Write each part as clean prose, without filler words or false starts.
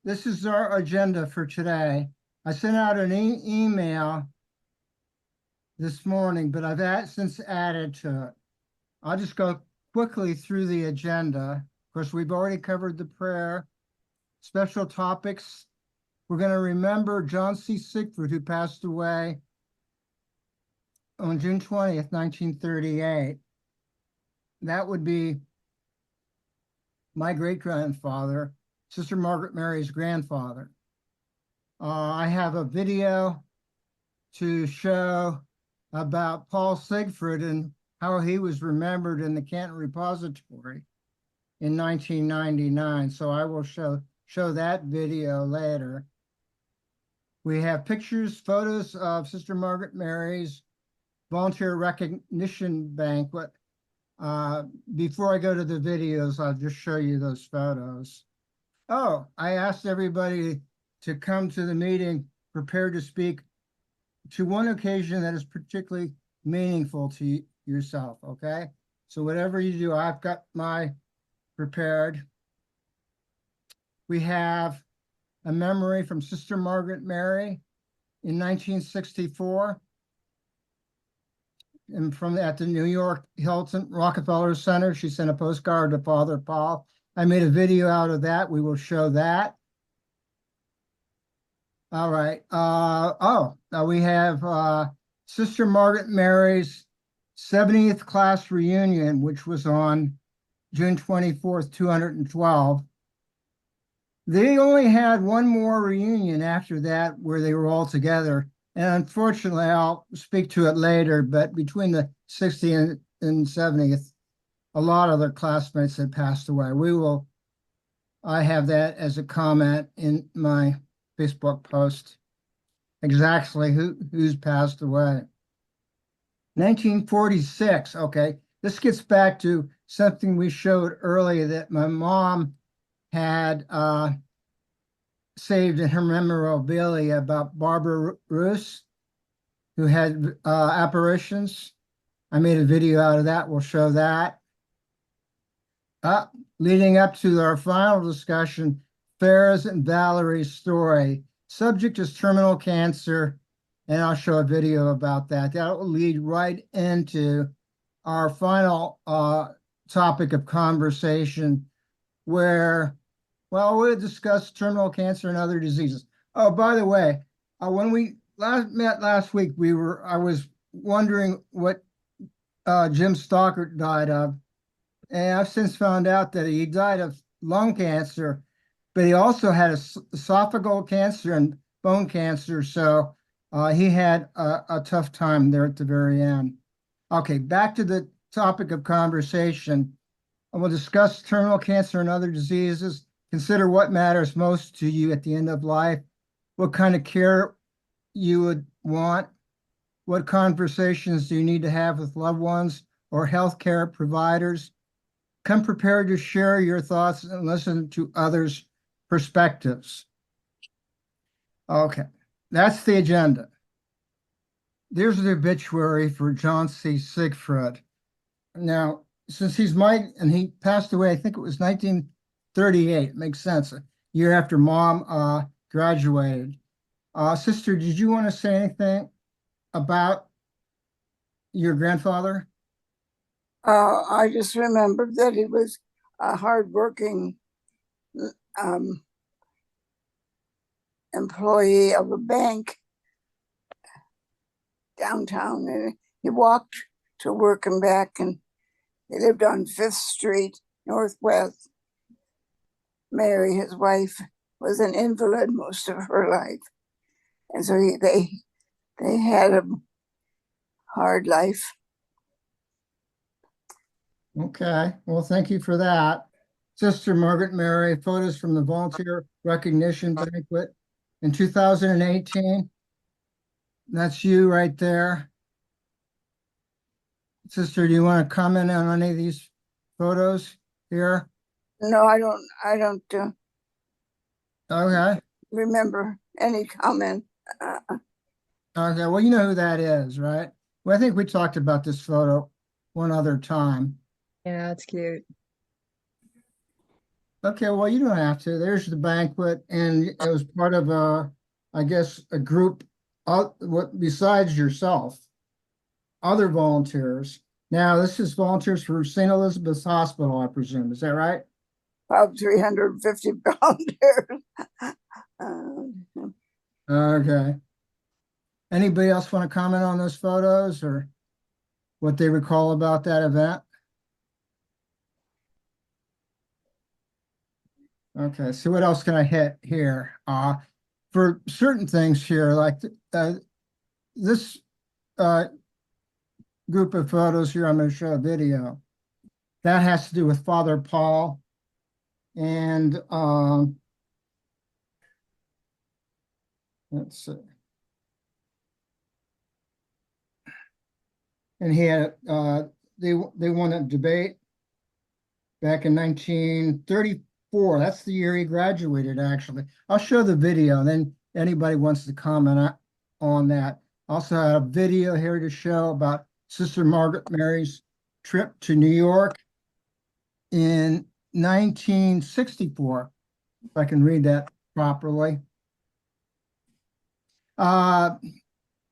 this is our agenda for today. I sent out an email this morning, but I've since added to it. I'll just go quickly through the agenda. Of course, we've already covered the prayer, special topics. We're going to remember John C. Siegfried, who passed away on June 20th, 1938. That would be my great-grandfather, Sister Margaret Mary's grandfather. I have a video to show about Paul Siegfried and how he was remembered in the Canton Repository in 1999. So I will show that video later. We have pictures, photos of Sister Margaret Mary's volunteer recognition banquet. Before I go to the videos, I'll just show you those photos. Oh, I asked everybody to come to the meeting prepared to speak to one occasion that is particularly meaningful to yourself, okay? So whatever you do, I've got my prepared. We have a memory from Sister Margaret Mary in 1964. And at the New York Hilton Rockefeller Center, she sent a postcard to Father Paul. I made a video out of that. We will show that. All right. Now we have Sister Margaret Mary's 70th class reunion, which was on June 24th, 212. They only had one more reunion after that where they were all together. And unfortunately, I'll speak to it later, but between the 60th and 70th, a lot of their classmates had passed away. I have that as a comment in my Facebook post, exactly who's passed away. 1946, okay. This gets back to something we showed earlier that my mom had saved in her memorabilia about Barbara Roos, who had apparitions. I made a video out of that. We'll show that. Leading up to our final discussion, Farrah's and Valerie's story. Subject is terminal cancer, and I'll show a video about that. That will lead right into our final topic of conversation, where, well, we'll discuss terminal cancer and other diseases. Oh, by the way, when we met last week, I was wondering what Jim Stockert died of. And I've since found out that he died of lung cancer, but he also had esophageal cancer and bone cancer. So he had a tough time there at the very end. Okay, back to the topic of conversation. I will discuss terminal cancer and other diseases. Consider what matters most to you at the end of life, what kind of care you would want, what conversations do you need to have with loved ones or healthcare providers. Come prepared to share your thoughts and listen to others' perspectives. Okay, that's the agenda. There's the obituary for John C. Siegfried. Now, since he passed away, I think it was 1938. It makes sense, a year after Mom graduated. Sister, did you want to say anything about your grandfather? I just remembered that he was a hardworking employee of a bank downtown, and he walked to work and back, and he lived on 5th Street Northwest. Mary, his wife, was an invalid most of her life, and so they had a hard life. Okay, well, thank you for that. Sister Margaret Mary, photos from the volunteer recognition banquet in 2018. That's you right there. Sister, do you want to comment on any of these photos here? No, I don't Okay. remember any comment. Okay, well, you know who that is, right? Well, I think we talked about this photo one other time. Yeah, it's cute. Okay, well, you don't have to. There's the banquet, and it was part of I guess, a group, what besides yourself, other volunteers. Now, this is volunteers for St. Elizabeth's Hospital, I presume. Is that right? About 350 volunteers. Uh, Okay. Anybody else want to comment on those photos or what they recall about that event? Okay, so what else can I hit here? For certain things here, like this uh, group of photos here, I'm going to show a video. That has to do with Father Paul. And let's see. And he had they won a debate back in 1934. That's the year he graduated, actually. I'll show the video, and then anybody wants to comment on that. Also have a video here to show about Sister Margaret Mary's trip to New York in 1964, if I can read that properly.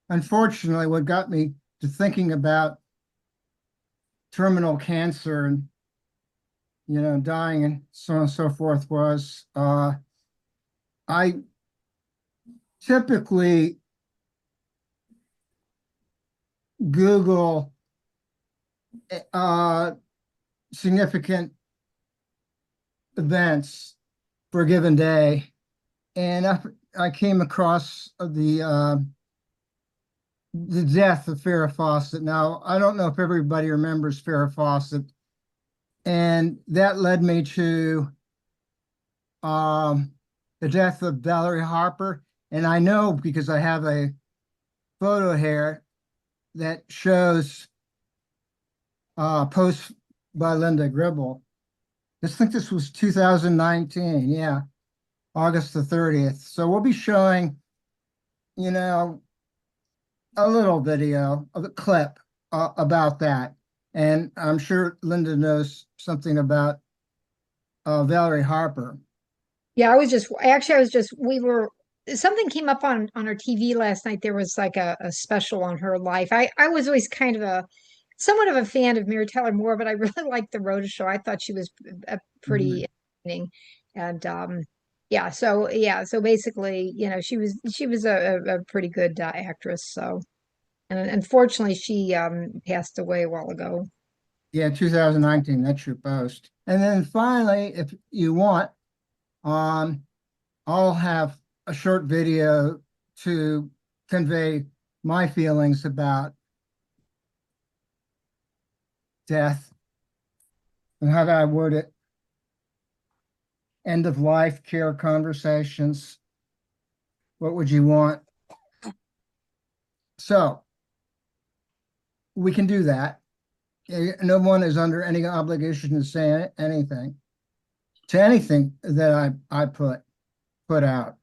Unfortunately, what got me to thinking about terminal cancer and dying and so on and so forth was I typically Google significant events for a given day, and I came across the death of Farrah Fawcett. Now, I don't know if everybody remembers Farrah Fawcett, and that led me to the death of Valerie Harper. And I know because I have a photo here that shows a post by Linda Gribble. I think this was 2019, yeah, August the 30th. So we'll be showing, a little video, of a clip about that. And I'm sure Linda knows something about Valerie Harper. Yeah, something came up on our TV last night. There was like a special on her life. I was always kind of somewhat of a fan of Mary Tyler Moore, but I really liked the Rhoda show. I thought she was a pretty entertaining. And so basically, she was a pretty good actress. So, and unfortunately, she passed away a while ago. Yeah, 2019, that's your post. And then finally, if you want, I'll have a short video to convey my feelings about death and how do I word it? End of life care conversations. What would you want? So we can do that. No one is under any obligation to say anything to anything that I put out.